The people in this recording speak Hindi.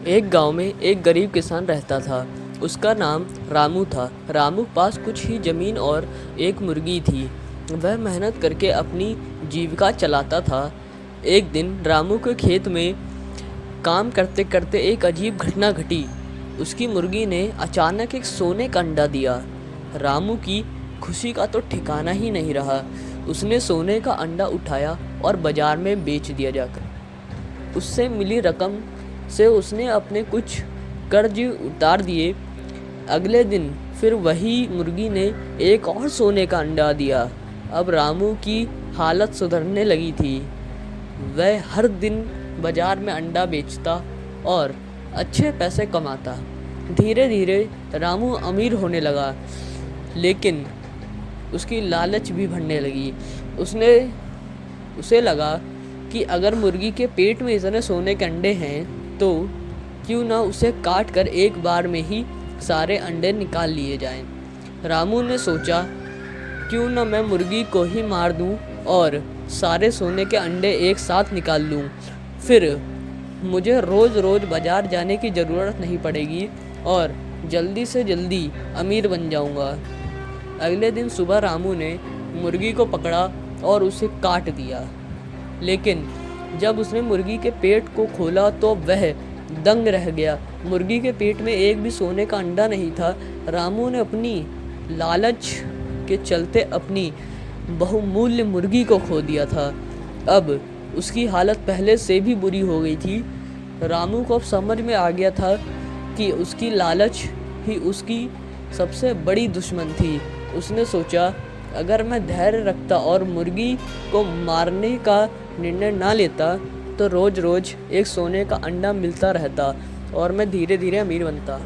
एक गांव में एक गरीब किसान रहता था। उसका नाम रामू था। रामू के पास कुछ ही ज़मीन और एक मुर्गी थी। वह मेहनत करके अपनी जीविका चलाता था। एक दिन रामू के खेत में काम करते करते एक अजीब घटना घटी। उसकी मुर्गी ने अचानक एक सोने का अंडा दिया। रामू की खुशी का तो ठिकाना ही नहीं रहा। उसने सोने का अंडा उठाया और बाजार में बेच दिया जाकर। उससे मिली रकम से उसने अपने कुछ कर्ज उतार दिए। अगले दिन फिर वही मुर्गी ने एक और सोने का अंडा दिया। अब रामू की हालत सुधरने लगी थी। वह हर दिन बाजार में अंडा बेचता और अच्छे पैसे कमाता। धीरे धीरे रामू अमीर होने लगा, लेकिन उसकी लालच भी बढ़ने लगी। उसे लगा कि अगर मुर्गी के पेट में इतने सोने के अंडे हैं तो क्यों ना उसे काट कर एक बार में ही सारे अंडे निकाल लिए जाएं। रामू ने सोचा, क्यों ना मैं मुर्गी को ही मार दूं और सारे सोने के अंडे एक साथ निकाल लूं। फिर मुझे रोज़ रोज़ बाजार जाने की ज़रूरत नहीं पड़ेगी और जल्दी से जल्दी अमीर बन जाऊंगा। अगले दिन सुबह रामू ने मुर्गी को पकड़ा और उसे काट दिया। लेकिन जब उसने मुर्गी के पेट को खोला तो वह दंग रह गया। मुर्गी के पेट में एक भी सोने का अंडा नहीं था। रामू ने अपनी लालच के चलते अपनी बहुमूल्य मुर्गी को खो दिया था। अब उसकी हालत पहले से भी बुरी हो गई थी। रामू को अब समझ में आ गया था कि उसकी लालच ही उसकी सबसे बड़ी दुश्मन थी। उसने सोचा, अगर मैं धैर्य रखता और मुर्गी को मारने का निर्णय ना लेता तो रोज़ रोज़ एक सोने का अंडा मिलता रहता और मैं धीरे धीरे अमीर बनता।